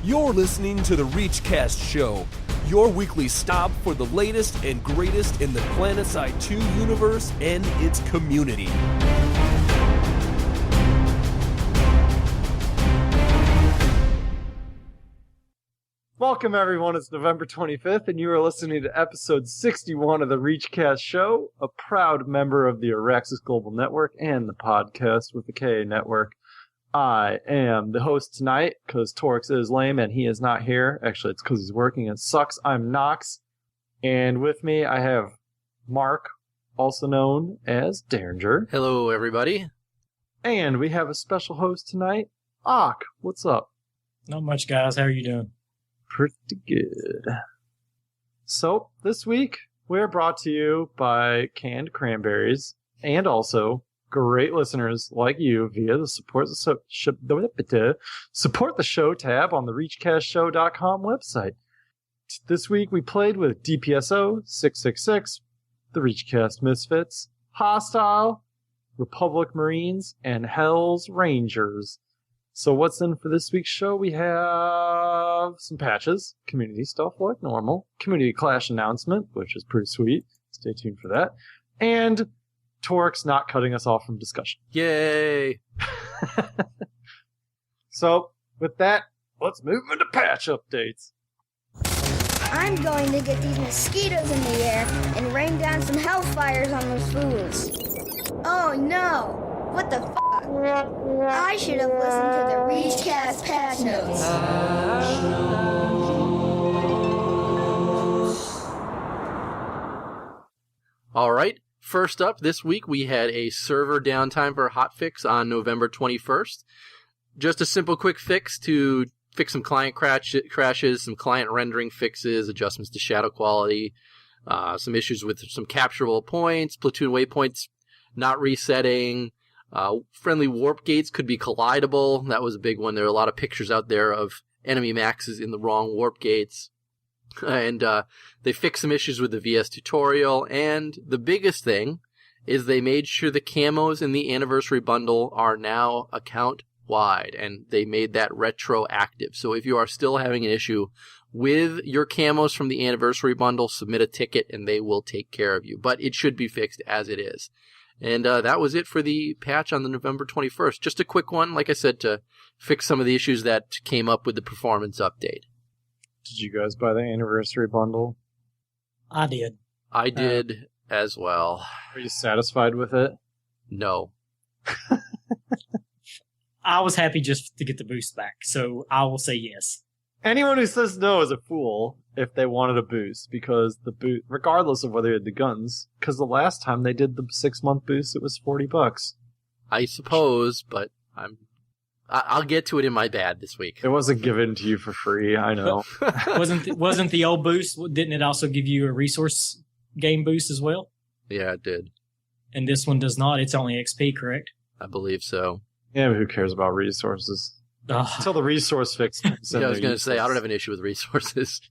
You're listening to the ReachCast show, your weekly stop for the latest and greatest in the Planetside 2 universe and its community. Welcome, everyone. It's November 25th, and you are listening to episode 61 of the ReachCast show, a proud member of the Auraxiums Global Network and the podcast with the KA Network. I am the host tonight because Torkz is lame and he is not here. Actually, it's because he's working. It sucks. I'm Noxx. And with me, I have Mark, also known as Deringer. Hello, everybody. And we have a special host tonight, Ak. What's up? Not much, guys. How are you doing? Pretty good. So, this week, we are brought to you by Canned Cranberries and also great listeners like you via the support the show tab on the ReachCastShow.com website. This week we played with DPSO 666, the ReachCast Misfits, Hostile, Republic Marines, and Hell's Rangers. So what's in for this week's show? We have some patches, community stuff like normal, community clash announcement, which is pretty sweet. Stay tuned for that. And Torkz not cutting us off from discussion. Yay! So, with that, let's move into patch updates. I'm going to get these mosquitoes in the air and rain down some hellfires on those fools. Oh no! What the f***? I should have listened to the ReachCast patch notes. Alright. First up, this week we had a server downtime for hotfix on November 21st. Just a simple quick fix to fix some client crashes, some client rendering fixes, adjustments to shadow quality, some issues with some capturable points, platoon waypoints not resetting, friendly warp gates could be collidable. That was a big one. There are a lot of pictures out there of enemy maxes in the wrong warp gates. And they fixed some issues with the VS tutorial, and the biggest thing is they made sure the camos in the anniversary bundle are now account-wide, and they made that retroactive. So if you are still having an issue with your camos from the anniversary bundle, submit a ticket and they will take care of you. But it should be fixed as it is. And that was it for the patch on the November 21st. Just a quick one, like I said, to fix some of the issues that came up with the performance update. Did you guys buy the anniversary bundle? I did. I did as well. Are you satisfied with it? No. I was happy just to get the boost back, so I will say yes. Anyone who says no is a fool if they wanted a boost, because the boost, regardless of whether you had the guns, because the last time they did the 6-month boost, it was $40. I suppose, but I'll get to it in my bad this week. It wasn't given to you for free, I know. Wasn't the old boost, didn't it also give you a resource game boost as well? Yeah, it did. And this one does not. It's only XP, correct? I believe so. Yeah, but who cares about resources? Until the resource fix comes in. Yeah, I was going to say, I don't have an issue with resources.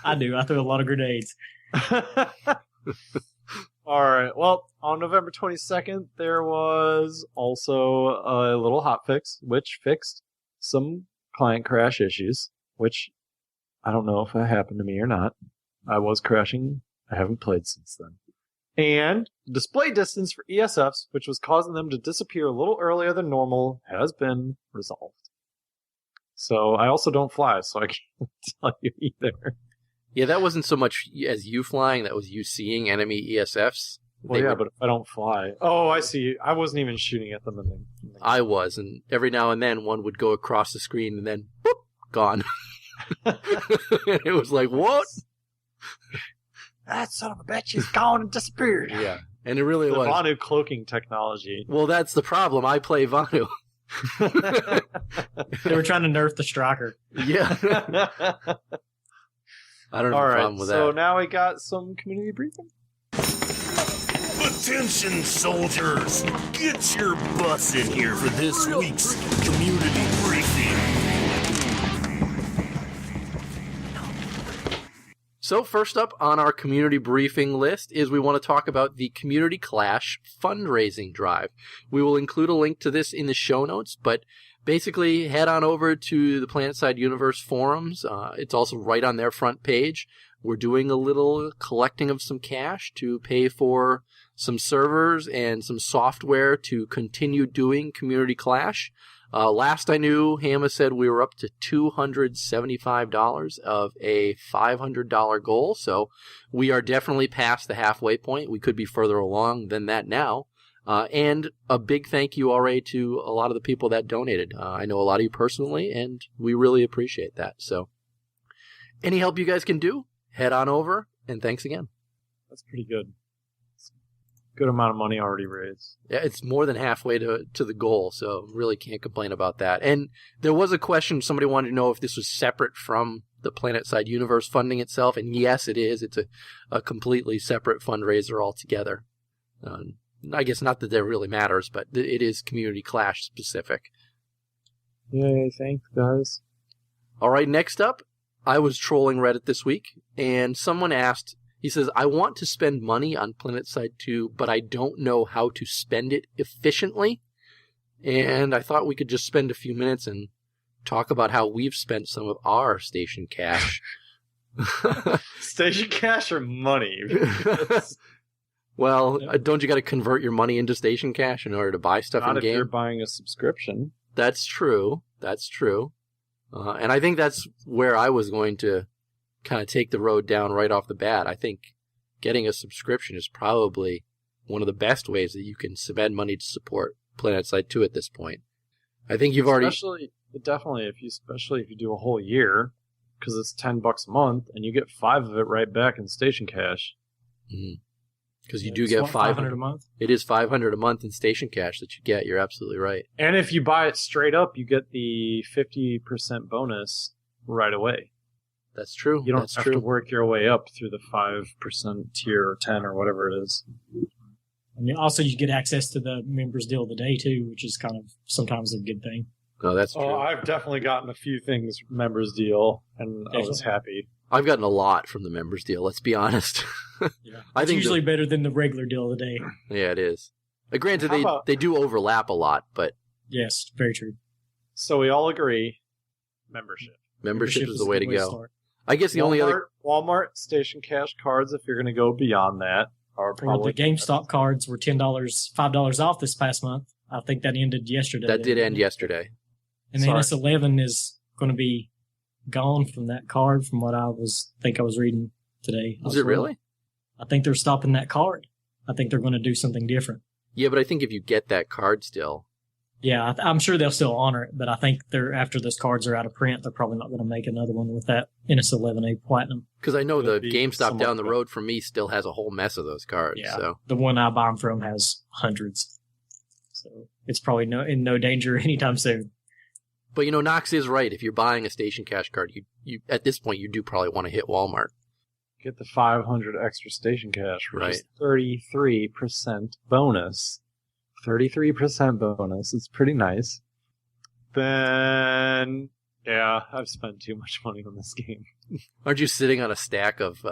I do. I throw a lot of grenades. All right. Well, on November 22nd, there was also a little hotfix, which fixed some client crash issues, which I don't know if that happened to me or not. I was crashing. I haven't played since then. And display distance for ESFs, which was causing them to disappear a little earlier than normal, has been resolved. So I also don't fly, so I can't tell you either. Yeah, that wasn't so much as you flying, that was you seeing enemy ESFs. Well, yeah, but if I don't fly... Oh, I see. I wasn't even shooting at them. I was, and every now and then one would go across the screen and then, whoop, gone. It was like, what? That son of a bitch, he's gone and disappeared. Yeah, and it really was. Vanu cloaking technology. Well, that's the problem. I play Vanu. They were trying to nerf the striker. Yeah. I don't have a problem with that. So now we got some community briefing. Attention, soldiers! Get your butts in here for this week's community briefing. So first up on our community briefing list is we want to talk about the Community Clash fundraising drive. We will include a link to this in the show notes, but basically head on over to the Planetside Universe forums. It's also right on their front page. We're doing a little collecting of some cash to pay for some servers and some software to continue doing Community Clash. Last I knew, Hama said we were up to $275 of a $500 goal, so we are definitely past the halfway point. We could be further along than that now. And a big thank you already to a lot of the people that donated. I know a lot of you personally, and we really appreciate that. So any help you guys can do, head on over, and thanks again. That's pretty good. Good amount of money already raised. Yeah, it's more than halfway to the goal, so really can't complain about that. And there was a question, somebody wanted to know if this was separate from the Planetside Universe funding itself, and yes, it is. It's a completely separate fundraiser altogether. I guess not that that really matters, but it is Community Clash specific. Yay, thanks, guys. All right, next up, I was trolling Reddit this week, and someone asked, he says, I want to spend money on Planetside 2, but I don't know how to spend it efficiently. And I thought we could just spend a few minutes and talk about how we've spent some of our station cash. Station cash or money? Well, don't you got to convert your money into station cash in order to buy stuff Not in game? if you're buying a subscription. That's true. That's true. And I think that's where I was going to kind of take the road down right off the bat. I think getting a subscription is probably one of the best ways that you can spend money to support Planetside 2 at this point. I think you've especially if you do a whole year, because it's $10 a month, and you get 5 of it right back in station cash. Because you do get 500 a month. It is $500 a month in station cash that you get. You're absolutely right. And if you buy it straight up, you get the 50% bonus right away. That's true. You don't have to work your way up through the 5% tier or 10 or whatever it is. And also, you get access to the members deal of the day too, which is kind of sometimes a good thing. No, that's true. Oh, I've definitely gotten a few things members deal, and I was happy. I've gotten a lot from the members deal. Let's be honest. Yeah, I it's think usually better than the regular deal of the day. Yeah, it is. Granted, How they do overlap a lot, but Yes, very true. So we all agree, membership. membership is the a way to good go. start. I guess the only other Walmart station cash cards, if you're going to go beyond that, are Or probably the GameStop cards were $5 off this past month. I think that ended yesterday. that did end yesterday. And the NS11 is going to be gone from that card, from what I was reading today. Was it really? I think they're stopping that card. I think they're going to do something different. Yeah, but I think if you get that card still. Yeah, I'm sure they'll still honor it, but I think after those cards are out of print, they're probably not going to make another one with that NS11A Platinum. Because I know the It'll be GameStop somewhat down the road from me still has a whole mess of those cards. Yeah, So. the one I buy them from has hundreds. So it's probably in no danger anytime soon. But, Noxx is right. If you're buying a station cash card, you at this point, you do probably want to hit Walmart. get the 500 extra station cash, which Right. is 33% bonus. 33% bonus. It's pretty nice. Then, yeah, I've spent too much money on this game. Aren't you sitting on a stack of...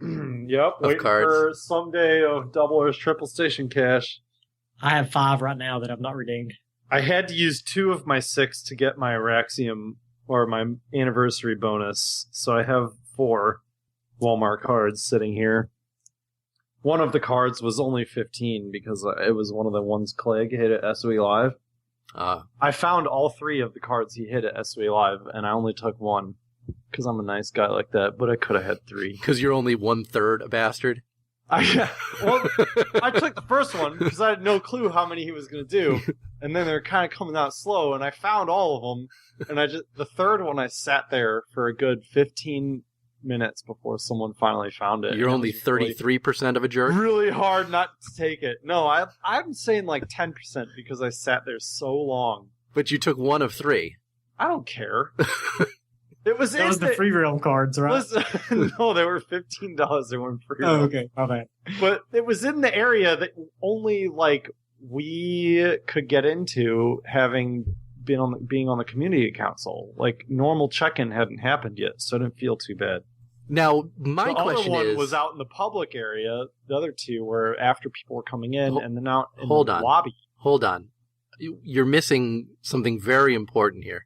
Yep, waiting cards. for someday of double or triple station cash. I have 5 right now that I've not redeemed. I had to use 2 of my 6 to get my Auraxium, or my anniversary bonus, so I have 4 Walmart cards sitting here. One of the cards was only 15 because it was one of the ones Clegg hit at SOE Live. I found all 3 of the cards he hit at SOE Live, and I only took 1 because I'm a nice guy like that, but I could have had 3. Because you're only 1/3 a bastard? I took the first one because I had no clue how many he was going to do, and then they're kind of coming out slow, and I found all of them, and the third one I sat there for a good 15 minutes before someone finally found it. You're only 33% of a jerk? Really hard not to take it. No, I'm saying like 10% because I sat there so long. But you took 1 of 3. I don't care. It was That was the free realm cards, right? Listen, no, they were $15. They weren't free. Oh, okay. My bad. But it was in the area that only we could get into, having been being on the community council. Like, normal check-in hadn't happened yet, so I didn't feel too bad. Now, my question The other is... one was out in the public area. The other 2 were after people were coming in, and then out in hold the on. lobby. Hold on. you're missing something very important here.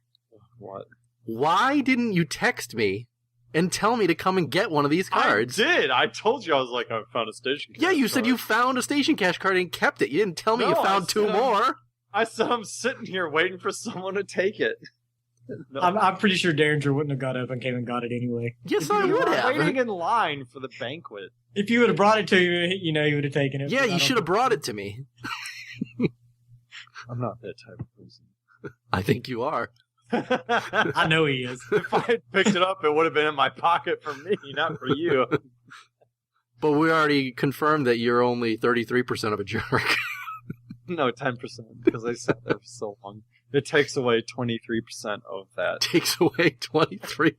What? Why didn't you text me and tell me to come and get one of these cards? I did. I told you I was like, I found a station cash Yeah, you said card. you found a station cash card and kept it. You didn't tell me No, you I found two said more. I said I'm sitting here waiting for someone to take it. No. I'm pretty sure Deringer wouldn't have got up and came and got it anyway. Yes, If I you would were have. waiting in line for the banquet. If you would have brought it to him, you know, he would have taken it. Yeah, but I you don't should have think- brought it to me. I'm not that type of person. I think you are. I know he is. If I had picked it up, it would have been in my pocket for me, not for you. But we already confirmed that you're only 33% of a jerk. No, 10%, because I sat there for so long. It takes away 23% of that. Takes away 23%.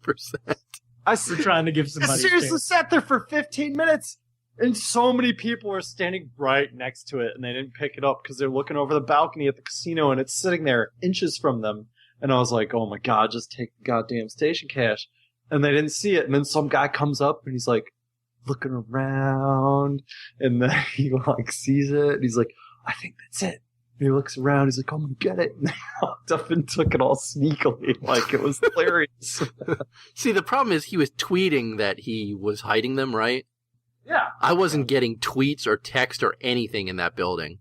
I We're trying to give somebody. a seriously chance. sat there for 15 minutes, and so many people were standing right next to it, and they didn't pick it up because they're looking over the balcony at the casino, and it's sitting there inches from them. And I was like, oh my god, just take the goddamn station cash. And they didn't see it. And then some guy comes up, and he's like, looking around, and then he like sees it, and he's like, I think that's it. And he looks around, he's like, I'm gonna get it. And they walked up and took it all sneakily, like it was hilarious. See, the problem is he was tweeting that he was hiding them, right? Yeah. I wasn't getting tweets or text or anything in that building.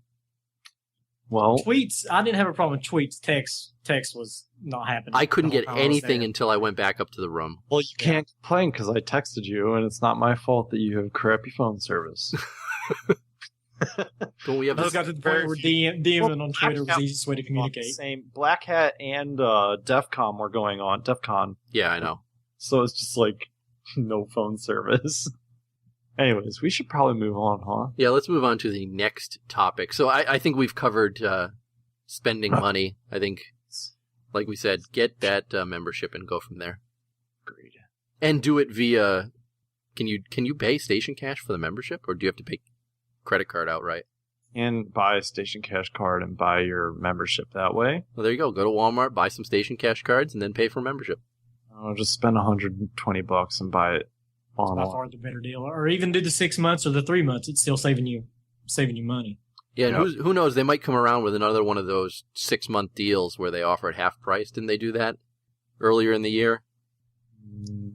Well, Tweets. I didn't have a problem with tweets. Text was not happening. I couldn't The whole get time I was anything there. until I went back up to the room. you can't complain because I texted you, and it's not my fault that you have crappy phone service. Don't we have I this? got to the point where DMing on Twitter was the easiest way to communicate. Same. Black Hat and DEFCON were going on. DEFCON. Yeah, I know. So it's just like no phone service. Anyways, we should probably move on, huh? Yeah, let's move on to the next topic. So I think we've covered spending money. I think, like we said, get that membership and go from there. Agreed. And do it via. Can you pay station cash for the membership, or do you have to pay credit card outright? And buy a station cash card and buy your membership that way. Well, there you go. Go to Walmart, buy some station cash cards, and then pay for membership. I'll just spend $120 and buy it By online. far the better deal, or even do the 6 months or the 3 months. It's still saving you money. Yeah, and Yep. who knows? They might come around with another one of those 6-month deals where they offer it half price. Didn't they do that earlier in the year?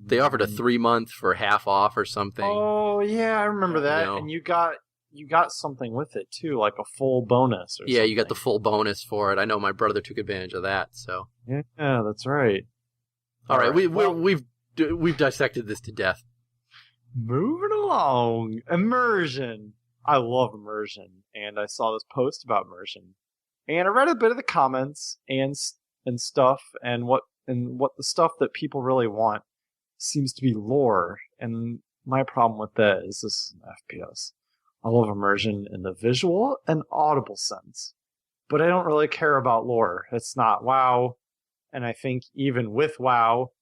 They offered a 3-month for half off or something. Oh yeah, I remember that. You know. And you got something with it too, like a full bonus or Yeah, something. you got the full bonus for it. I know my brother took advantage of that. So, Yeah, that's right. all right, Well, we've dissected this to death. moving along. Immersion. I love Immersion, and I saw this post about Immersion, and I read a bit of the comments and stuff, and what the stuff that people really want seems to be lore. And my problem with that is this is an FPS. I love Immersion in the visual and audible sense, but I don't really care about lore. It's not WoW, and I think even with WoW,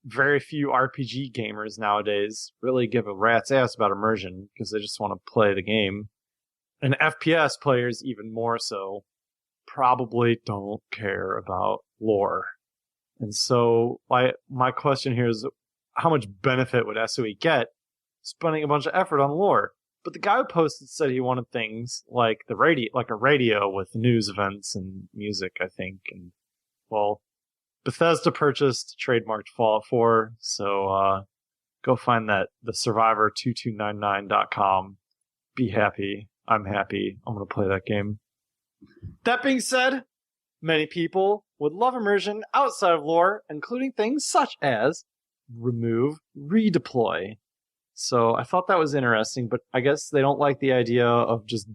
very few RPG gamers nowadays really give a rat's ass about Immersion because they just want to play the game. And FPS players, even more so, probably don't care about lore. And so my question here is, how much benefit would SOE get spending a bunch of effort on lore? But the guy who posted said he wanted things like a radio with news events and music, I think. And, well, Bethesda purchased trademarked Fallout 4, so go find that, the Survivor2299.com. Be happy. I'm happy. I'm going to play that game. That being said, many people would love Immersion outside of lore, including things such as remove redeploy. So I thought that was interesting, but I guess they don't like the idea of just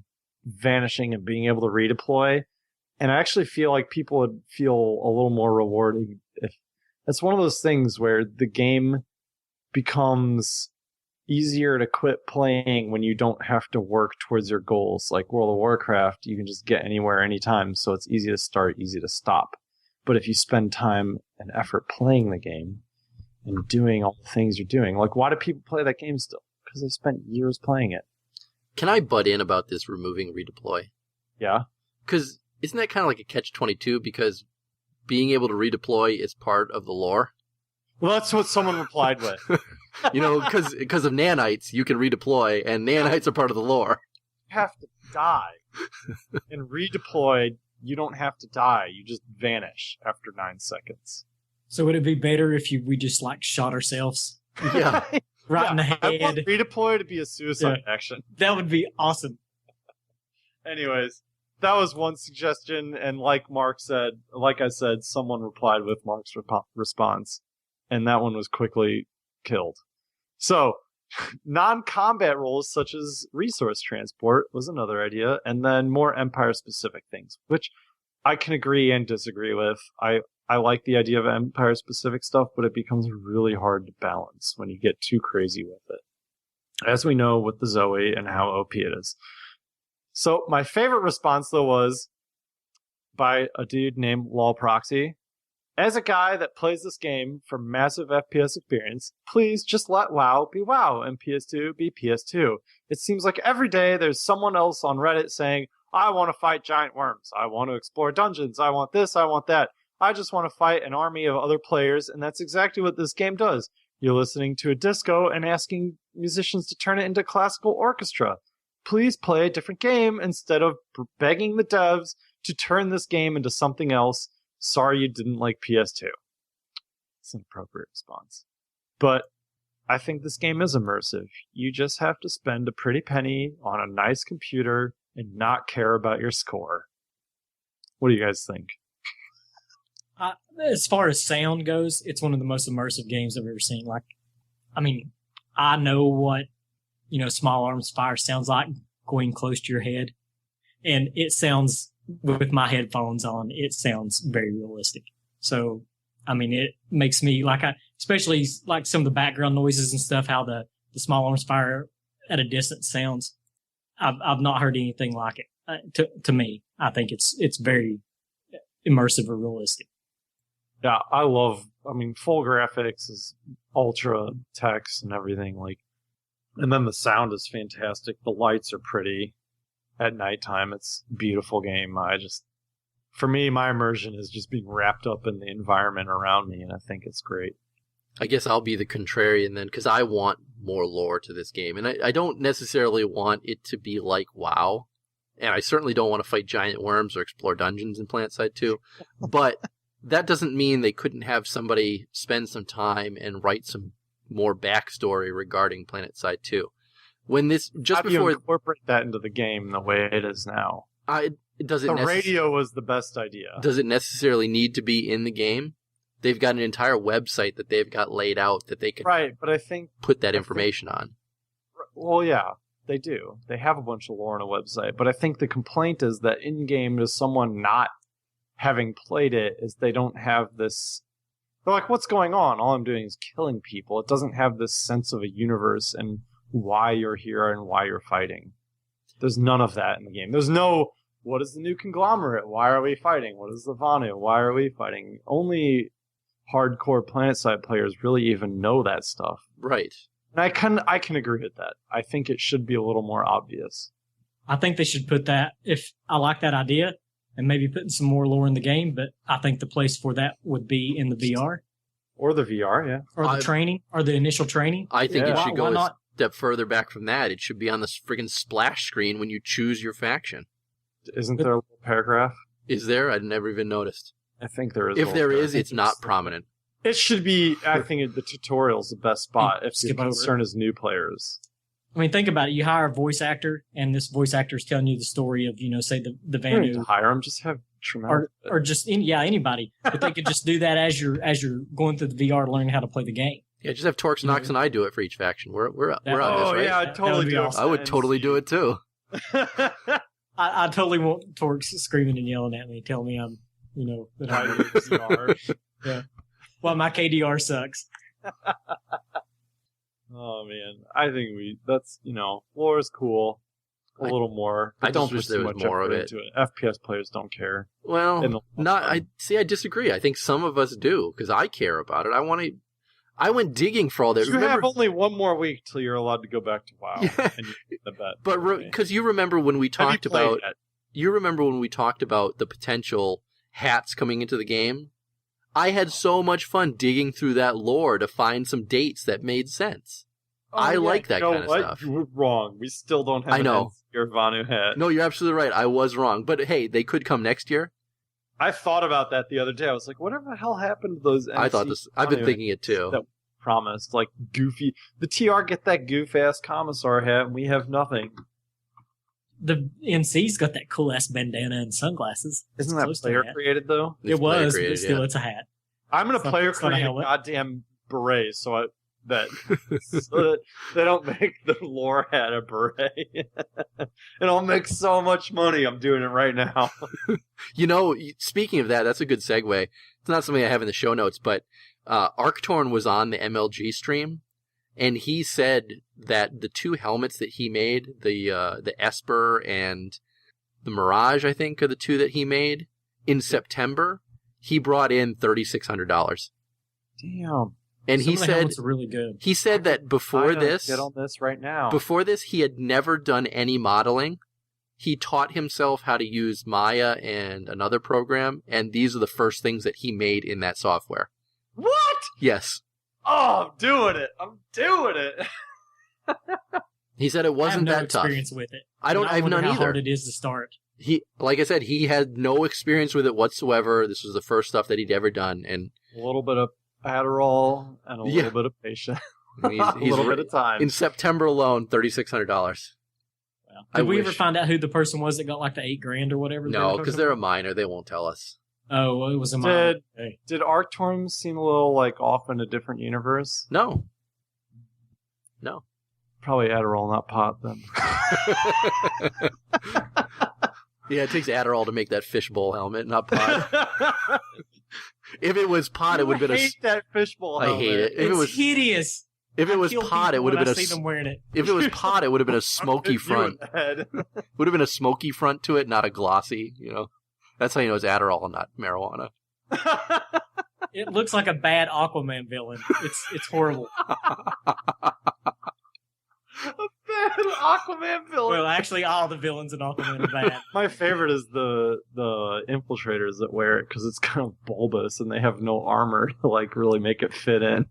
vanishing and being able to redeploy. And I actually feel like people would feel a little more rewarding if it's one of those things where the game becomes easier to quit playing when you don't have to work towards your goals. Like World of Warcraft, you can just get anywhere, anytime, so it's easy to start, easy to stop. But if you spend time and effort playing the game and doing all the things you're doing, like, why do people play that game still? Because they spent years playing it. Can I butt in about this removing redeploy? Yeah. Because isn't that kind of like a catch-22? Because being able to redeploy is part of the lore. Well, that's what someone replied with. You know, because of nanites, you can redeploy, and nanites are part of the lore. You have to die and redeploy you don't have to die. You just vanish after 9 seconds. So would it be better if we just like shot ourselves Yeah. right in the I want head? redeploy to be a suicide action. That would be awesome. Anyways, that was one suggestion, and like I said, someone replied with Mark's response, and that one was quickly killed. So, non-combat roles such as resource transport was another idea, and then more Empire-specific things, which I can agree and disagree with. I like the idea of Empire-specific stuff, but it becomes really hard to balance when you get too crazy with it. As we know with the Zoe and how OP it is. So my favorite response, though, was by a dude named LolProxy. As a guy that plays this game for massive FPS experience, please just let WoW be WoW and PS2 be PS2. It seems like every day there's someone else on Reddit saying, I want to fight giant worms, I want to explore dungeons, I want this, I want that. I just want to fight an army of other players, and that's exactly what this game does. You're listening to a disco and asking musicians to turn it into classical orchestra. Please play a different game instead of begging the devs to turn this game into something else. Sorry you didn't like PS2. It's an appropriate response. But I think this game is immersive. You just have to spend a pretty penny on a nice computer and not care about your score. What do you guys think? As far as sound goes, it's one of the most immersive games I've ever seen. Like, I mean, I know what, small arms fire sounds like going close to your head. And it sounds, with my headphones on, it sounds very realistic. So, I mean, it makes me especially like some of the background noises and stuff, how the small arms fire at a distance sounds. I've not heard anything like it. To me, I think it's very immersive or realistic. Yeah, full graphics is ultra text and everything, and then the sound is fantastic. The lights are pretty at nighttime. It's a beautiful game. For me, my immersion is just being wrapped up in the environment around me, and I think it's great. I guess I'll be the contrarian then, because I want more lore to this game. And I don't necessarily want it to be like WoW. And I certainly don't want to fight giant worms or explore dungeons in Planetside 2. But that doesn't mean they couldn't have somebody spend some time and write some more backstory regarding Planetside 2. When this How do you incorporate that into the game the way it is now? The radio was the best idea. Does it necessarily need to be in the game? They've got an entire website that they've got laid out that they can but I think put that information on. Well, yeah, they do. They have a bunch of lore on a website, but I think the complaint is that in-game to someone not having played it is they don't have this. They're like, what's going on? All I'm doing is killing people. It doesn't have this sense of a universe and why you're here and why you're fighting. There's none of that in the game. There's no, what is the new conglomerate? Why are we fighting? What is the Vanu? Why are we fighting? Only hardcore Planetside players really even know that stuff. Right. And I can agree with that. I think it should be a little more obvious. I think they should put that, if I like that idea, and maybe putting some more lore in the game, but I think the place for that would be in the VR. Or the VR, yeah. Or the training, or the initial training. I think it should go a step further back from that. It should be on the friggin' splash screen when you choose your faction. Isn't there a little paragraph? Is there? I'd never even noticed. I think there is. If there is, it's not prominent. It should be, I think the tutorial's the best spot if your concern is new players. I mean, think about it. You hire a voice actor, and this voice actor is telling you the story of, say, the Vanu. You don't need to hire him, just have tremendous. Or just, anybody. But they could just do that as you're going through the VR, learning how to play the game. Yeah, just have Torkz, Noxx, and I do it for each faction. We're on this, right? Yeah, I'd totally do it. Awesome. I would totally do it, too. I totally want Torkz screaming and yelling at me, telling me I'm, that I VR. Yeah. Well, my KDR sucks. Oh man, I think lore is cool. A little more. But I don't wish put there too was much more of effort into it. FPS players don't care. Well, I disagree. I think some of us do, because I care about it. I went digging for all that. You have only one more week till you're allowed to go back to WoW. Yeah. And you get the bet. But because you remember when we talked about the potential hats coming into the game? I had so much fun digging through that lore to find some dates that made sense. I like that kind of what? stuff. You were wrong. We still don't have I know. an NC or Vanu hat. No, you're absolutely right. I was wrong. But hey, they could come next year. I thought about that the other day. I was like, whatever the hell happened to those NC I thought this. I've been Vanu thinking it too. that promised, like goofy. The TR get that goof-ass Commissar hat, and we have nothing. The NC's got that cool ass bandana and sunglasses. Isn't It's that close to player that. created, though? It's It was, player but still, yeah. it's a hat. I'm going to It's not- player it's not a create a helmet. goddamn beret so that they don't make the lore hat a beret. And I'll make so much money. I'm doing it right now. You know, speaking of that, that's a good segue. It's not something I have in the show notes, but Arctorn was on the MLG stream, and he said that the two helmets that he made, the Esper and the Mirage, I think, are the two that he made in September. He brought in $3,600, Damn. and he Some of the said helmets are really good. he said that before this, Get on this right now. before this, he had never done any modeling. He taught himself how to use Maya and another program, and these are the first things that he made in that software. What? Yes. Oh, I'm doing it. I'm doing it. He said it wasn't I have no that tough. experience with it. I don't- And I've wonder none how either. hard it is to start. He, like I said, he had no experience with it whatsoever. This was the first stuff that he'd ever done, and A little bit of Adderall and a Yeah. little bit of patience. he's, a little bit of time. in September alone, $3,600. Well, I did we ever wish. find out who the person was that got like the $8,000 or whatever? No, because they're a minor. They won't tell us. Oh, well, it was a minor. Did Okay. did Arctorm seem a little like off in a different universe? No. Probably Adderall, not pot. Then. Yeah, it takes Adderall to make that fishbowl helmet, not pot. If it was pot, it would have been hate that fishbowl. I hate it. If it It's was hideous. if it I was kill pot, it people would have when been I see them wearing it. if it was pot, it would have been a smoky front. Would have been a smoky front to it, not a glossy. You know, that's how you know it's Adderall and not marijuana. It looks like a bad Aquaman villain. It's horrible. A bad Aquaman villain. Well, actually, all the villains in Aquaman are bad. My favorite is the infiltrators that wear it because it's kind of bulbous and they have no armor to like really make it fit in.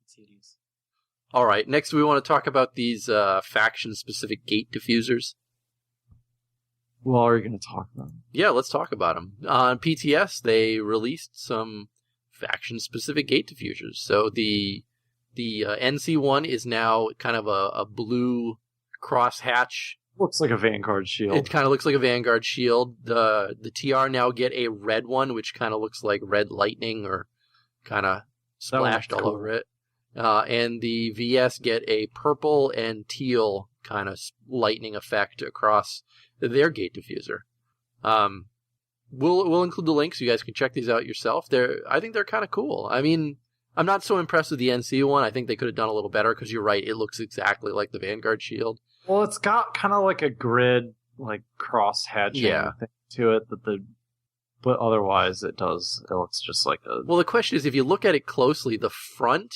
It's hideous. All right, next we want to talk about these faction-specific gate diffusers. Well, are you going to talk about them? Yeah, let's talk about them. On PTS, they released some faction-specific gate diffusers. So the NC one is now kind of a blue crosshatch. Looks like a Vanguard shield. It kind of looks like a Vanguard shield. The TR now get a red one, which kind of looks like red lightning or kind of That one's splashed all cool. over it. And the VS get a purple and teal kind of lightning effect across their gate diffuser. We'll include the link so you guys can check these out yourself. I think they're kind of cool. I mean, I'm not so impressed with the NC one. I think they could have done a little better because you're right. It looks exactly like the Vanguard shield. Well, it's got kind of like a grid, like cross hatching Yeah. thing to it but otherwise it looks just like a. Well, the question is, if you look at it closely, the front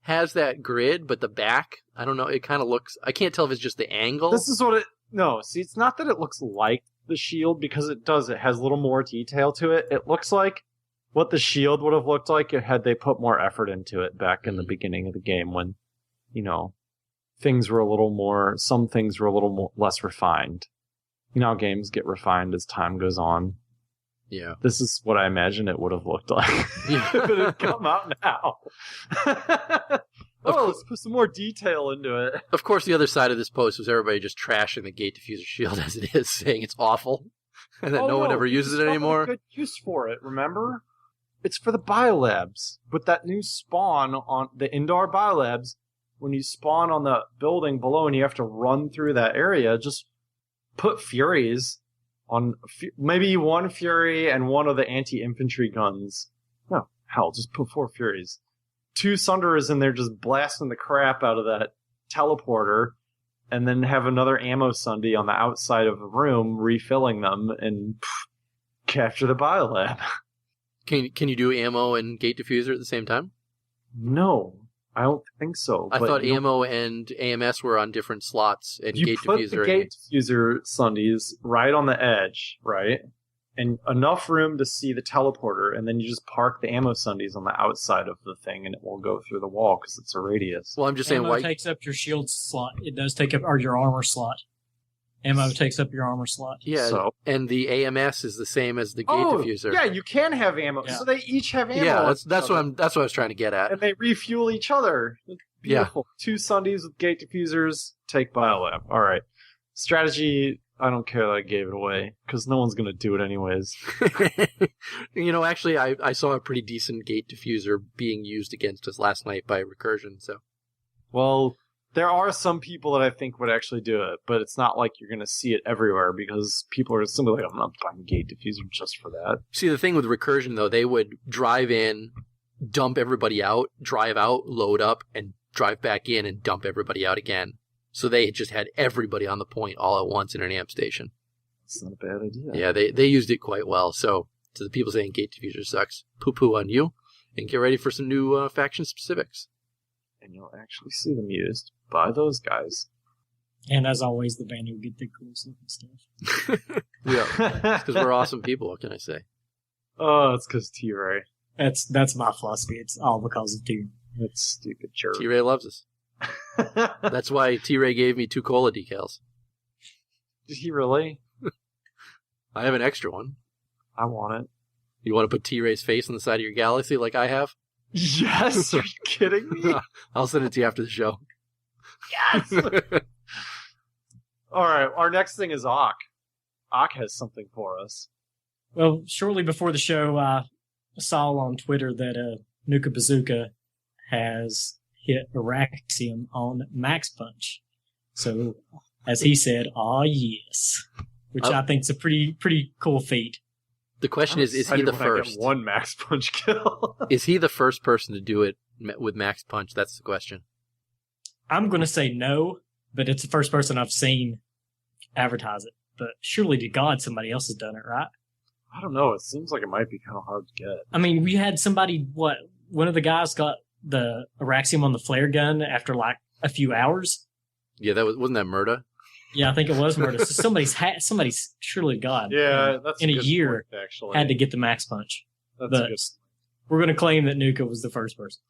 has that grid, but the back, I don't know, it kind of looks, I can't tell if it's just the angle. This is what it. No, see, it's not that it looks like the shield because it does. It has a little more detail to it. It looks like what the shield would have looked like had they put more effort into it back in the beginning of the game when, things were a little more. Some things were a little more, less refined. You know how games get refined as time goes on. Yeah. This is what I imagine it would have looked like if it had come out now. Let's put some more detail into it. Of course, the other side of this post was everybody just trashing the gate diffuser shield as it is, saying it's awful and that no one ever uses it anymore. Good use for it. Remember, it's for the biolabs. With that new spawn on the indoor biolabs, when you spawn on the building below and you have to run through that area, just put Furies on. Maybe one Fury and one of the anti-infantry guns. No, hell, just put 4 Furies. 2 Sunderers in there just blasting the crap out of that teleporter, and then have another ammo Sunday on the outside of the room refilling them and capture the biolab. Can you do ammo and gate diffuser at the same time? No, I don't think so. I but thought ammo and AMS were on different slots, and you gate put diffuser. the gate diffuser Sundays right on the edge, right? and enough room to see the teleporter, and then you just park the ammo sundies on the outside of the thing, and it will go through the wall because it's a radius. Well, I'm just saying, Ammo why? takes up your shield slot. It does take up, or your armor slot. Ammo takes up your armor slot. Yeah, So- and the AMS is the same as the gate diffuser. yeah, you can have ammo. Yeah. So they each have ammo. Yeah, on that's each what other, I was trying to get at. and they refuel each other. It's beautiful. 2 sundies with gate diffusers. Take biolab. All right. Strategy. I don't care that I gave it away because no one's gonna do it anyways. Actually, I saw a pretty decent gate diffuser being used against us last night by Recursion. So Well, there are some people that I think would actually do it, but it's not like you're going to see it everywhere because people are simply like, I'm not buying gate diffuser just for that. see, the thing with Recursion though, they would drive in, dump everybody out, drive out, load up, and drive back in and dump everybody out again. So they just had everybody on the point all at once in an amp station. It's not a bad idea. Yeah, they used it quite well. So to the people saying gate diffuser sucks, poo-poo on you, and get ready for some new faction specifics. And you'll actually see them used by those guys. And as always, the band will get the cool looking stuff. Yeah, because we're awesome people. What can I say? Oh, it's because T-Ray. That's my philosophy. It's all because of T. That stupid jerk. T-Ray loves us. That's why T-Ray gave me 2 cola decals. Did he really? I have an extra one. I want it. You want to put T-Ray's face on the side of your galaxy like I have? Yes! Are you kidding me? I'll send it to you after the show. Yes! Alright, our next thing is Ak. Ak has something for us. Well, shortly before the show, I saw on Twitter that Nukabazooka has hit Auraxium on Max Punch. So, as he said, "Aw yes," which I think is a pretty cool feat. The question is he Excited the when I first? get one Max Punch kill. Is he the first person to do it with Max Punch? That's the question. I'm going to say no, but it's the first person I've seen advertise it. But surely to God, somebody else has done it, right? I don't know. It seems like it might be kind of hard to get. I mean, we had somebody, one of the guys got the Auraxium on the flare gun after like a few hours. Yeah, wasn't that Murda? Yeah, I think it was murder. So somebody's surely to God. Yeah, that's in a good year point, actually. had to get the Max Punch. That's but a good. We're going to claim that Nuka was the first person.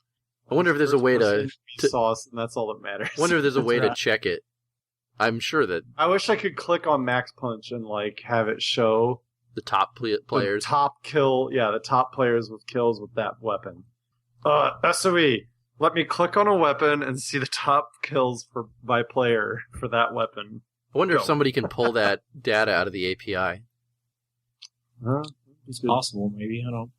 I wonder if there's a way to saw us, and that's all that matters. wonder if there's a way That's to right. check it. I'm sure that I wish I could click on Max Punch and like have it show the top players. the top players with kills with that weapon. SOE. Let me click on a weapon and see the top kills by player for that weapon. I wonder if Go. somebody can pull that data out of the API. It's possible, maybe. I don't.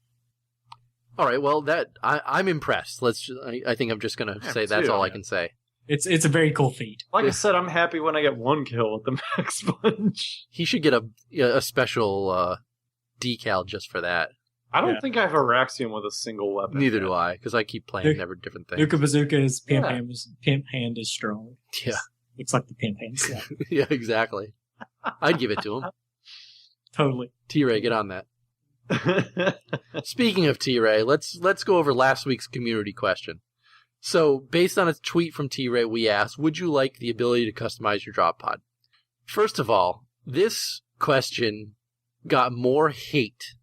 All right, well, I'm impressed. I think I'm just going to say that's too, all I man. can say. It's a very cool feat. Like I said, I'm happy when I get one kill with the Max Punch. He should get a special decal just for that. I don't Yeah. think I have Auraxium with a single weapon. Neither yet. do I, because I keep playing never different things. Nukabazooka's pimp Yeah. hand is strong. Yeah. Looks like the pimp hand slap. Yeah, exactly. I'd give it to him. Totally. T-Ray, get on that. Speaking of T-Ray, let's go over last week's community question. So, based on a tweet from T-Ray, we asked, would you like the ability to customize your drop pod? First of all, this question got more hate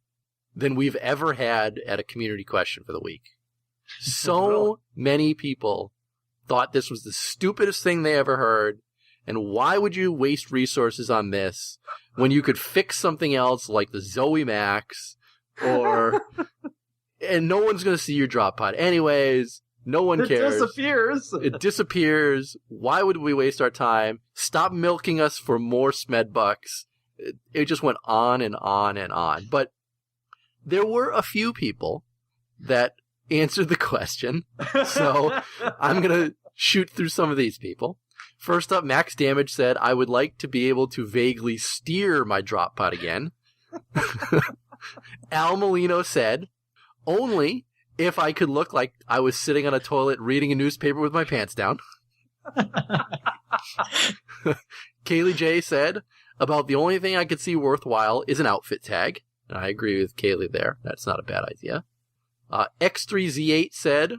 than we've ever had at a community question for the week. So many people thought this was the stupidest thing they ever heard, and why would you waste resources on this when you could fix something else like the Zoe Max, or and no one's going to see your drop pod anyways. No one cares. It disappears. It disappears. Why would we waste our time? Stop milking us for more SMED bucks. It just went on and on and on. But there were a few people that answered the question. So I'm going to shoot through some of these people. First up, Max Damage said, I would like to be able to vaguely steer my drop pod again. Al Molino said, only if I could look like I was sitting on a toilet reading a newspaper with my pants down. Kaylee J said, about the only thing I could see worthwhile is an outfit tag. And I agree with Kaylee there. That's not a bad idea. X3Z8 said,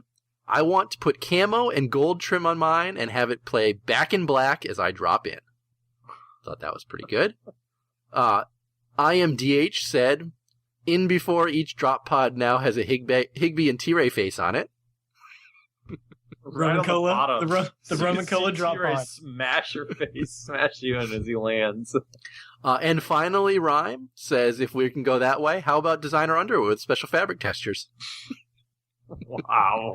I want to put camo and gold trim on mine and have it play Back in Black as I drop in. Thought that was pretty good. IMDH said, in before each drop pod now has a Higby and T-Ray face on it. Right Roman on Cola, the So Roman you Cola see drop T-Ray pod. smash your face, smash you in as he lands. And finally, Rhyme says, if we can go that way, how about designer underwear with special fabric textures? Wow.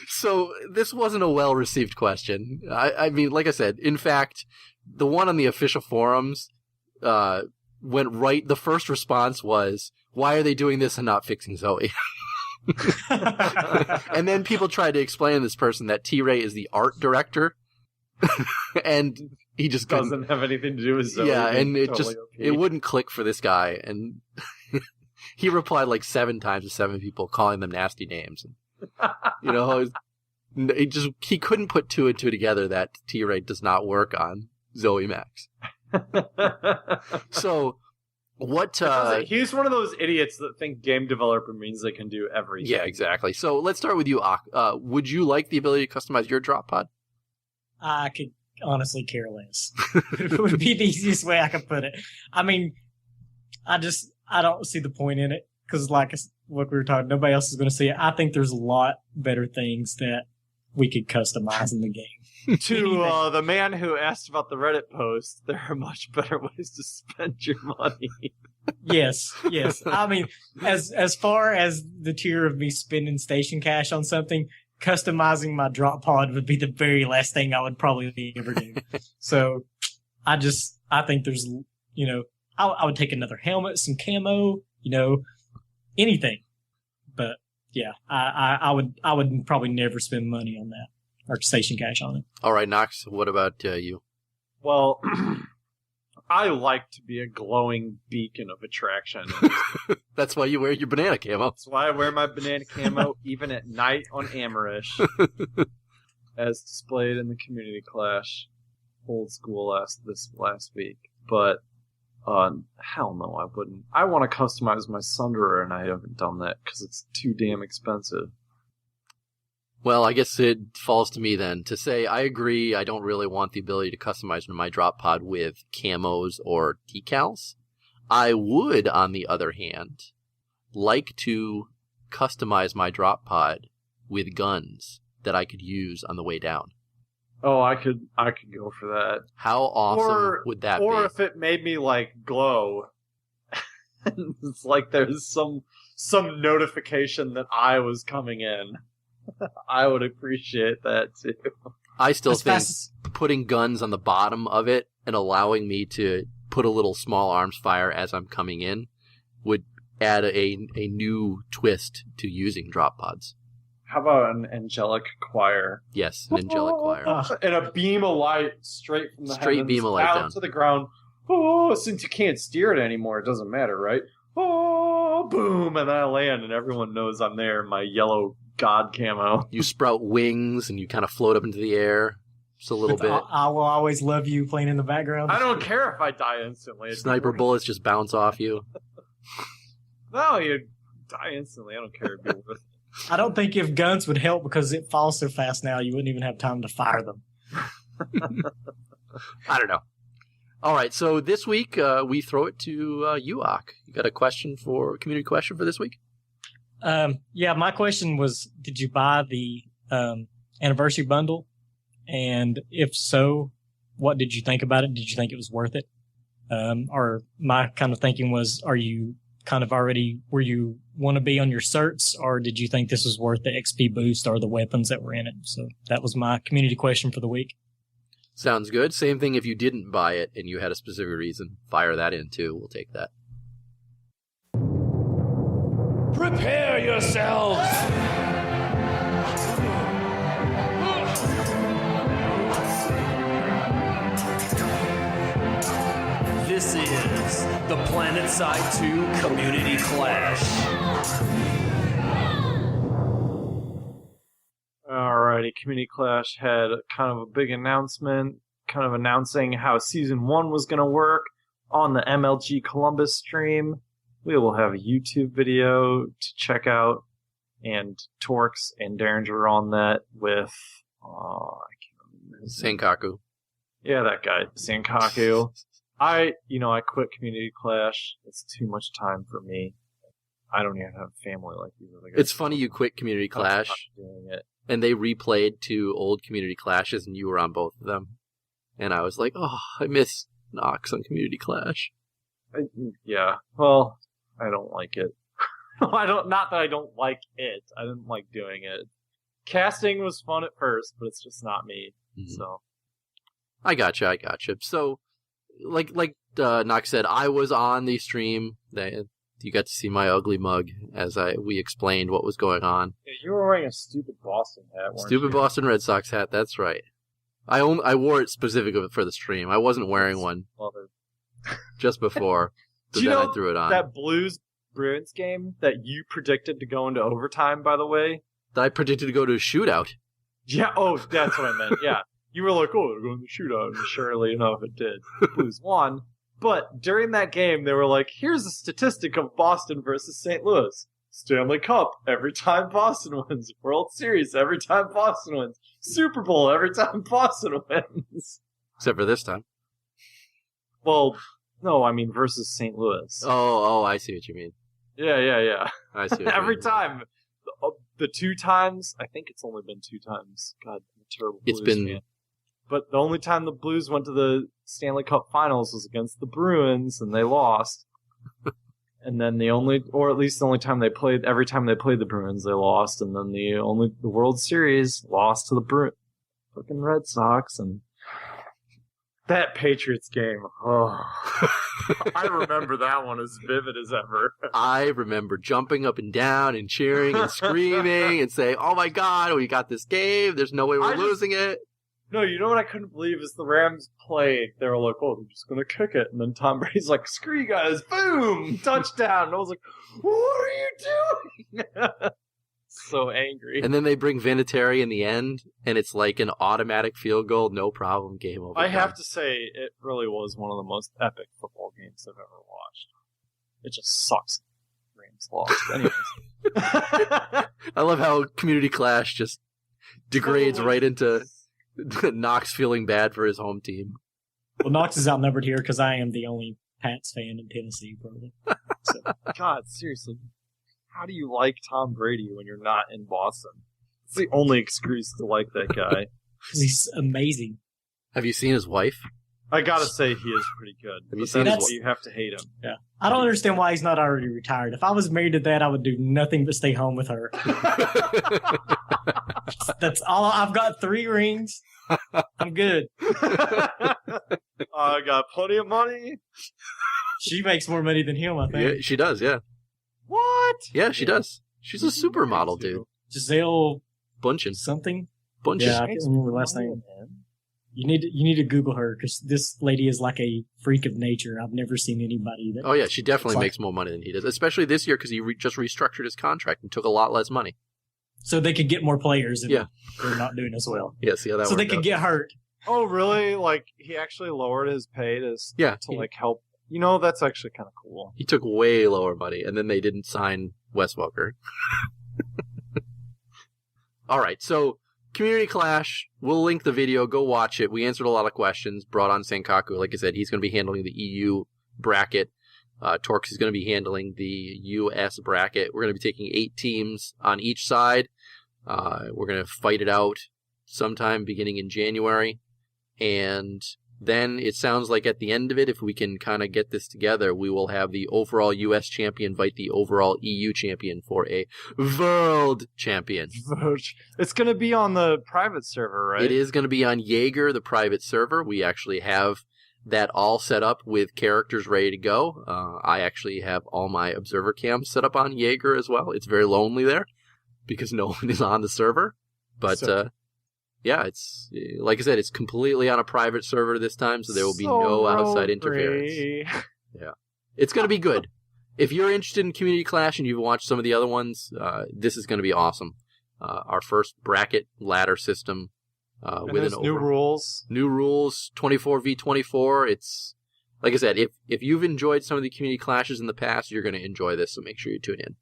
So this wasn't a well-received question. I mean, like I said, in fact, the one on the official forums went right. The first response was, why are they doing this and not fixing Zoe? And then people tried to explain to this person that T-Ray is the art director. And he just doesn't have anything to do with Zoe. Yeah, and it totally just, OP. it wouldn't click for this guy. And he replied like 7 times to 7 people, calling them nasty names. You know, he couldn't put 2 and 2 together that T-Ray does not work on Zoe Max. So, what... he's one of those idiots that think game developer means they can do everything. Yeah, exactly. So, let's start with you, Ak. Would you like the ability to customize your drop pod? I could honestly care less. It would be the easiest way I could put it. I mean, I don't see the point in it, because like what we were talking, nobody else is going to see it. I think there's a lot better things that we could customize in the game. To the man who asked about the Reddit post, there are much better ways to spend your money. Yes. I mean, as far as the tier of me spending station cash on something, customizing my drop pod would be the very last thing I would probably ever do. So I think there's, I would take another helmet, some camo, anything. But yeah, I would probably never spend money on that or station cash on it. All right, Noxx, what about you? Well, I like to be a glowing beacon of attraction. That's why you wear your banana camo. That's why I wear my banana camo even at night on Amarish, as displayed in the Community Clash old school this last week. But hell no, I wouldn't. I want to customize my Sunderer, and I haven't done that because it's too damn expensive. Well, I guess it falls to me then to say I agree. I don't really want the ability to customize my drop pod with camos or decals. I would, on the other hand, like to customize my drop pod with guns that I could use on the way down. Oh, I could go for that. How awesome would that be? Or if it made me like glow, it's like there's some notification that I was coming in. I would appreciate that too. I still think putting guns on the bottom of it and allowing me to put a little small arms fire as I'm coming in would add a new twist to using drop pods. How about an angelic choir? Yes, an angelic choir. And a beam of light straight from the heavens beam of light down to the ground. Oh, since you can't steer it anymore, it doesn't matter, right? Oh, boom, and then I land, and everyone knows I'm there in my yellow god camo. You sprout wings, and you kind of float up into the air just a little bit. I will always love you playing in the background. I don't care if I die instantly. Sniper bullets just bounce off you. No, you die instantly. I don't care. I don't think if guns would help because it falls so fast now, you wouldn't even have time to fire them. I don't know. All right, so this week we throw it to you, Ak. You got a community question for this week? Yeah, my question was, did you buy the anniversary bundle? And if so, what did you think about it? Did you think it was worth it? Or my kind of thinking was, are you kind of already where you want to be on your certs, or did you think this was worth the XP boost or the weapons that were in it? So that was my community question for the week. Sounds good. Same thing if you didn't buy it and you had a specific reason. Fire that in too. We'll take that. Prepare yourselves! This is the Planetside 2 Community Clash. Alrighty, Community Clash had kind of a big announcement, kind of announcing how Season 1 was going to work on the MLG Columbus stream. We will have a YouTube video to check out, and Torkz and Deringer on that with, I can't remember his name. Sankaku. Yeah, that guy, Sankaku. I quit Community Clash. It's too much time for me. I don't even have a family like you. It's funny you quit Community Clash, doing it. and they replayed 2 old Community Clashes, and you were on both of them. And I was like, oh, I miss Noxx on Community Clash. Yeah. Well, I don't like it. Not that I don't like it. I didn't like doing it. Casting was fun at first, but it's just not me. Mm-hmm. So. I gotcha. So, like Noxx said, I was on the stream. You got to see my ugly mug as we explained what was going on. Yeah, you were wearing a stupid Boston hat, weren't you? Boston Red Sox hat, that's right. I wore it specifically for the stream. I wasn't wearing one just before, but then I threw it on. That Blues-Bruins game that you predicted to go into overtime, by the way? That I predicted to go to a shootout. Yeah, that's what I meant, yeah. You were like, they're going to shootout, and surely enough it did. Blues won. But during that game, they were like, here's a statistic of Boston versus St. Louis. Stanley Cup, every time Boston wins. World Series, every time Boston wins. Super Bowl, every time Boston wins. Except for this time. Well, no, I mean versus St. Louis. Oh, I see what you mean. Yeah. I see what every you mean. time. The 2 times, I think it's only been 2 times. God, I'm a terrible Blues fan. But the only time the Blues went to the Stanley Cup Finals was against the Bruins, and they lost. And then every time they played the Bruins, they lost. And then the World Series lost to the fucking Red Sox. And that Patriots game, I remember that one as vivid as ever. I remember jumping up and down and cheering and screaming and saying, "Oh my God, we got this game! There's no way we're losing it." No, you know what I couldn't believe is the Rams played. They were like, they're just going to kick it. And then Tom Brady's like, screw you guys. Boom! Touchdown. And I was like, what are you doing? So angry. And then they bring Vinatieri in the end, and it's like an automatic field goal, no problem, game over. I have to say, it really was one of the most epic football games I've ever watched. It just sucks. Rams lost. Anyways. I love how Community Clash just degrades right into Noxx feeling bad for his home team. Well, Noxx is outnumbered here because I am the only Pats fan in Tennessee, probably. So. God, seriously. How do you like Tom Brady when you're not in Boston? It's the only excuse to like that guy. He's amazing. Have you seen his wife? I gotta say, he is pretty good. Have you seen his wife? You have to hate him. Yeah. I don't understand why he's not already retired. If I was married to that, I would do nothing but stay home with her. That's all. I've got 3 rings. I'm good. I got plenty of money. She makes more money than him, I think. Yeah, she does, yeah. What? Yeah, she does. She's a supermodel, dude. Giselle Bundchen. something. Bundchen. Yeah, I can't remember the last name. You need to Google her because this lady is like a freak of nature. I've never seen anybody that. Oh yeah, she definitely makes more money than he does, especially this year because he just restructured his contract and took a lot less money. So they could get more players. And yeah, they're not doing as well. Yeah, see how that. So they could get hurt. Oh really? Like he actually lowered his pay to like help. You know, that's actually kind of cool. He took way lower money, and then they didn't sign Wes Welker. All right, so. Community Clash, we'll link the video, go watch it. We answered a lot of questions, brought on Sankaku. Like I said, he's going to be handling the EU bracket. Torkz is going to be handling the US bracket. We're going to be taking 8 teams on each side. We're going to fight it out sometime beginning in January. And then it sounds like at the end of it, if we can kind of get this together, we will have the overall US champion fight the overall EU champion for a world champion. It's going to be on the private server, right? It is going to be on Jaeger, the private server. We actually have that all set up with characters ready to go. I actually have all my observer cams set up on Jaeger as well. It's very lonely there because no one is on the server. But yeah, it's like I said, it's completely on a private server this time, so there will be no outside interference. Yeah, it's going to be good. If you're interested in Community Clash and you've watched some of the other ones, this is going to be awesome. Our first bracket ladder system with new rules. New rules, 24v24. It's like I said, if you've enjoyed some of the Community Clashes in the past, you're going to enjoy this. So make sure you tune in.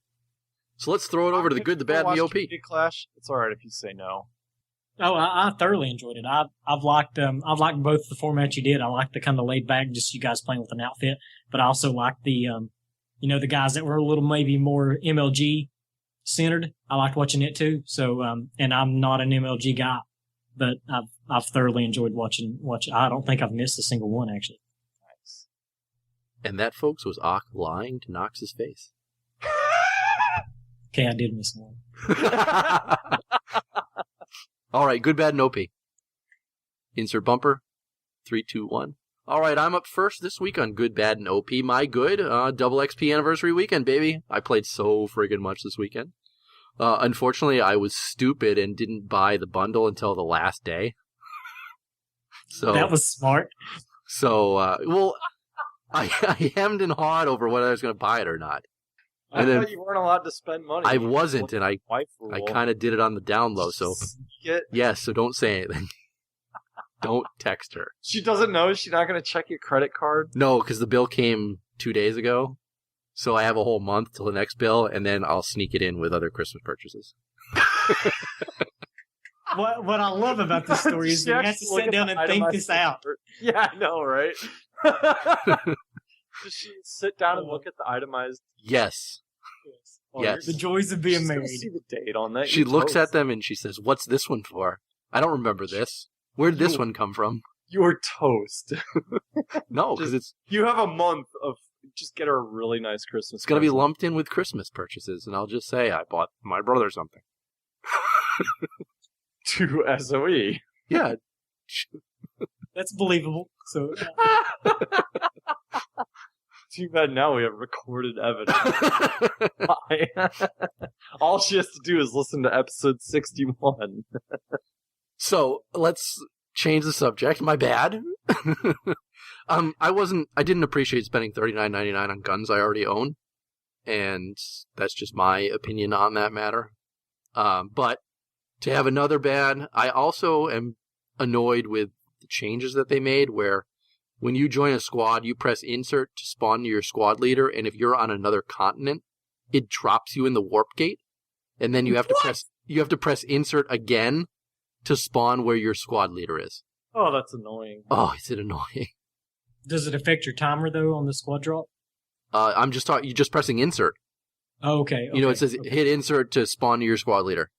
So let's throw it over to the good, the bad, and the OP. Community Clash. It's all right if you say no. Oh, I thoroughly enjoyed it. I've liked both the formats you did. I liked the kind of laid back, just you guys playing with an outfit, but I also liked the the guys that were a little maybe more MLG centered. I liked watching it too. So and I'm not an MLG guy, but I've thoroughly enjoyed watching. I don't think I've missed a single one actually. Nice. And that, folks, was Ock lying to Noxx's face. Okay, I did miss one. All right, good, bad, and OP. Insert bumper. 3, 2, 1. All right, I'm up first this week on Good, Bad, and OP. My good, double XP anniversary weekend, baby. I played so friggin' much this weekend. Unfortunately, I was stupid and didn't buy the bundle until the last day. So That was smart. So, I hemmed and hawed over whether I was going to buy it or not. I thought you weren't allowed to spend money. I wasn't, and I kind of did it on the down low. So, yes, so don't say anything. Don't text her. She doesn't know? She's not going to check your credit card? No, because the bill came 2 days ago. So I have a whole month till the next bill, and then I'll sneak it in with other Christmas purchases. What I love about this story is you have to sit down and think this out. Yeah, I know, right? Does she sit down and look at the itemized? Yes. Oh, yes. The joys of being married. See the date on that. She looks at them and she says, "What's this one for? I don't remember this. Where did this one come from?" You're toast. No, because you have a month of just get her a really nice Christmas. It's going to be lumped in with Christmas purchases, and I'll just say I bought my brother something. To SOE. Yeah. That's believable. So too bad now we have recorded evidence. All she has to do is listen to episode 61. So let's change the subject. My bad. I didn't appreciate spending $39.99 on guns I already own, and that's just my opinion on that matter. But to have another bad, I also am annoyed with the changes that they made, where when you join a squad, you press insert to spawn to your squad leader, and if you're on another continent, it drops you in the warp gate, and then you have to press insert again to spawn where your squad leader is. Oh, that's annoying. Oh, is it annoying? Does it affect your timer though on the squad drop? I'm just talking. You're just pressing insert. Oh, okay. You know, it says hit insert to spawn to your squad leader.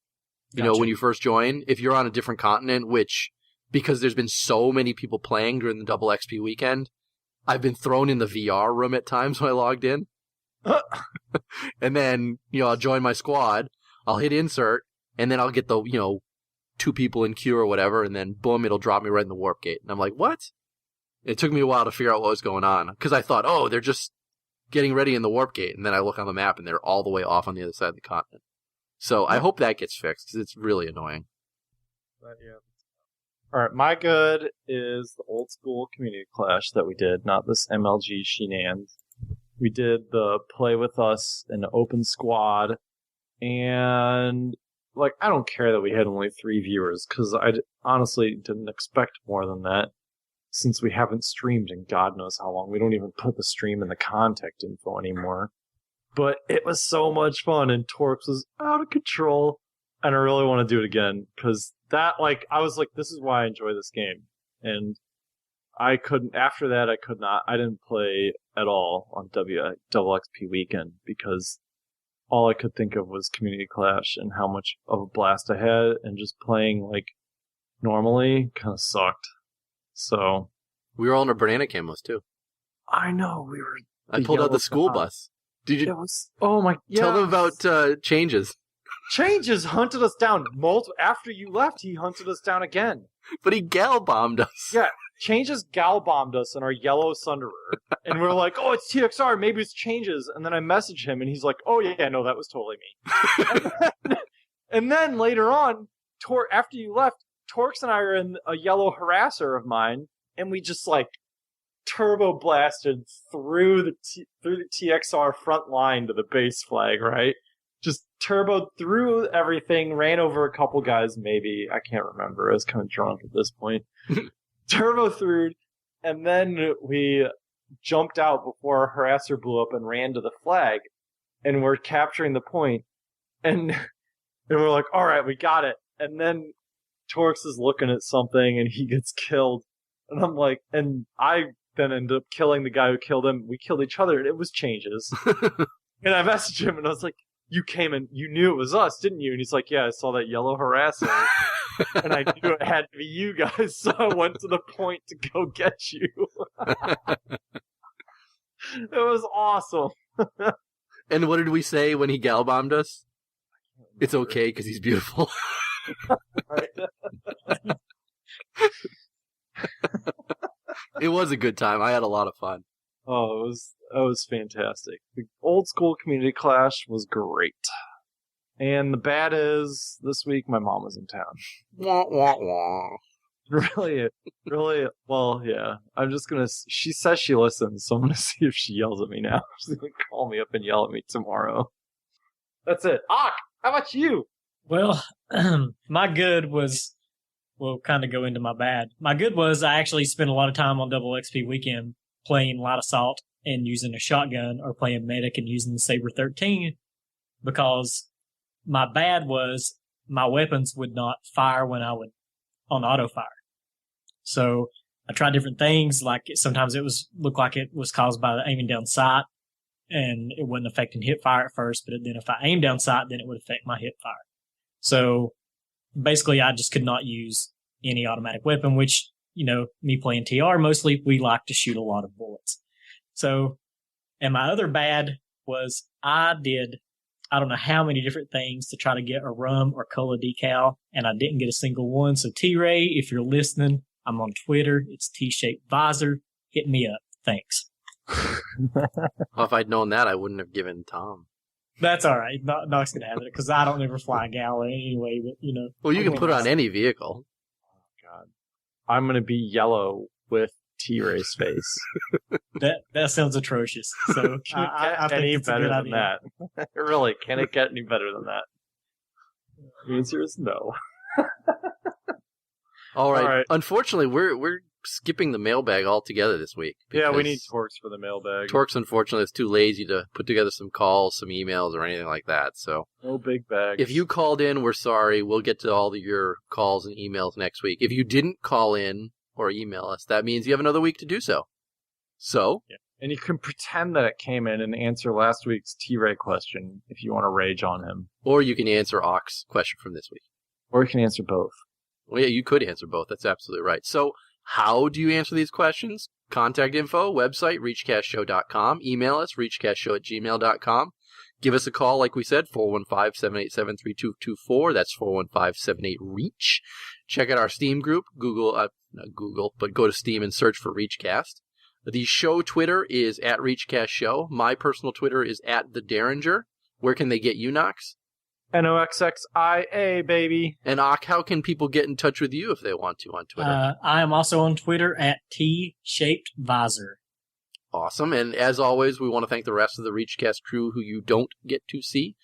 You know, when you first join, if you're on a different continent, which, because there's been so many people playing during the double XP weekend, I've been thrown in the VR room at times when I logged in. And then, I'll join my squad, I'll hit insert, and then I'll get the, 2 people in queue or whatever, and then boom, it'll drop me right in the warp gate. And I'm like, what? It took me a while to figure out what was going on, because I thought, oh, they're just getting ready in the warp gate, and then I look on the map, and they're all the way off on the other side of the continent. So I hope that gets fixed, because it's really annoying. All right, my good is the old school community clash that we did, not this MLG shenanigans. We did the play with us in an open squad, and I don't care that we had only 3 viewers, because I honestly didn't expect more than that, since we haven't streamed in God knows how long. We don't even put the stream in the contact info anymore. But it was so much fun, and Torkz was out of control, and I really want to do it again, because that, I was like, this is why I enjoy this game. And after that, I didn't play at all on Double XP weekend, because all I could think of was Community Clash and how much of a blast I had, and just playing, normally kind of sucked. So. We were all in our banana camos, too. I know, we were. I pulled out the school bus. Did you? Oh my! Tell them about Changes. Changes hunted us down. After you left, he hunted us down again. But he gal bombed us. Yeah, Changes gal bombed us in our yellow Sunderer, and we're like, "Oh, it's TXR. Maybe it's Changes." And then I message him, and he's like, "Oh yeah, no, that was totally me." and then later on, after you left, Torkz and I are in a yellow harasser of mine, and we just turbo blasted through the TXR front line to the base flag, right? Just turboed through everything, ran over a couple guys, maybe. I can't remember. I was kind of drunk at this point. Turbo through, and then we jumped out before our harasser blew up and ran to the flag, and we're capturing the point, and we're like, all right, we got it. And then Torkz is looking at something and he gets killed. And I'm like, and I then end up killing the guy who killed him. We killed each other and it was changes. And I messaged him and I was like, you came and you knew it was us, didn't you? And he's like, yeah, I saw that yellow harasser. And I knew it had to be you guys, so I went to the point to go get you. It was awesome. And what did we say when he gal bombed us? It's okay because he's beautiful. It was a good time. I had a lot of fun. Oh, it was fantastic. The old school community clash was great. And the bad is, this week my mom was in town. Wah, wah, wah. Really, well, yeah. She says she listens, so I'm gonna see if she yells at me now. She's gonna call me up and yell at me tomorrow. That's it. Ak, how about you? Well, my good was, we'll kind of go into my bad. My good was I actually spent a lot of time on Double XP Weekend playing Light Assault and using a shotgun, or playing Medic and using the Saber 13, because my bad was my weapons would not fire when I would on auto fire. So I tried different things. Like sometimes it looked like it was caused by aiming down sight, and it wasn't affecting hip fire at first. But then if I aimed down sight, then it would affect my hip fire. So basically, I just could not use any automatic weapon. Which, you know, me playing TR mostly, we like to shoot a lot of bullets. So, and my other bad was I don't know how many different things to try to get a rum or cola decal, and I didn't get a single one. So T-Ray, if you're listening, I'm on Twitter. It's T-shaped visor. Hit me up. Thanks. Well, if I'd known that, I wouldn't have given Tom. That's all right. Noxx can have it because I don't ever fly a gala anyway. But you know, well, you can put it on any vehicle. Oh God, I'm gonna be yellow with T-Ray's face. That sounds atrocious. So I think any it's a better good than idea. that? Really, can it get any better than that? The answer is no. All right. Unfortunately, we're skipping the mailbag altogether this week. Yeah, we need Torkz for the mailbag. Torkz, unfortunately, is too lazy to put together some calls, some emails, or anything like that. So no big bags. If you called in, we're sorry. We'll get to all of your calls and emails next week. If you didn't call in or email us, that means you have another week to do so. So, yeah. And you can pretend that it came in and answer last week's T-Ray question if you want to rage on him. Or you can answer Ock's question from this week. Or you can answer both. Well, yeah, you could answer both. That's absolutely right. So, how do you answer these questions? Contact info, website, reachcastshow.com. Email us, reachcastshow@gmail.com. Give us a call, like we said, 415-787-3224. That's 415-78-REACH. Check out our Steam group. Not Google, but go to Steam and search for ReachCast. The show Twitter is @ReachCastShow. My personal Twitter is @the_Deringer. Where can they get you, Noxx? NOXXIA, baby. And Ock, how can people get in touch with you if they want to on Twitter? I am also on Twitter @T-shaped visor. Awesome. And as always, we want to thank the rest of the ReachCast crew who you don't get to see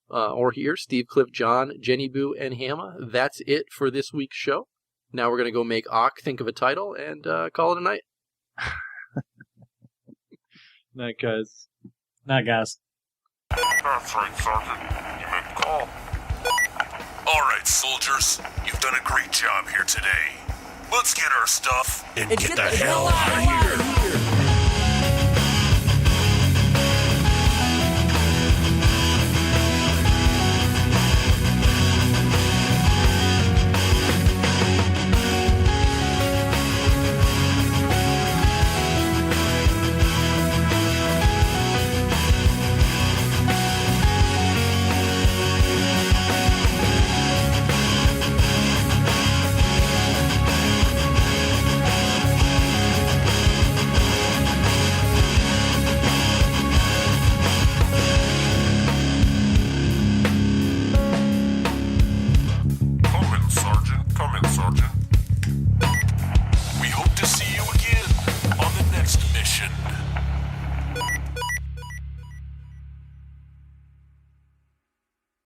or hear. Steve, Cliff, John, Jenny Boo, and Hama. That's it for this week's show. Now we're going to go make Ock think of a title and call it a night. Night, guys. Night, guys. That's right, Sergeant. You made the call. All right, soldiers. You've done a great job here today. Let's get our stuff and get the hell out of here.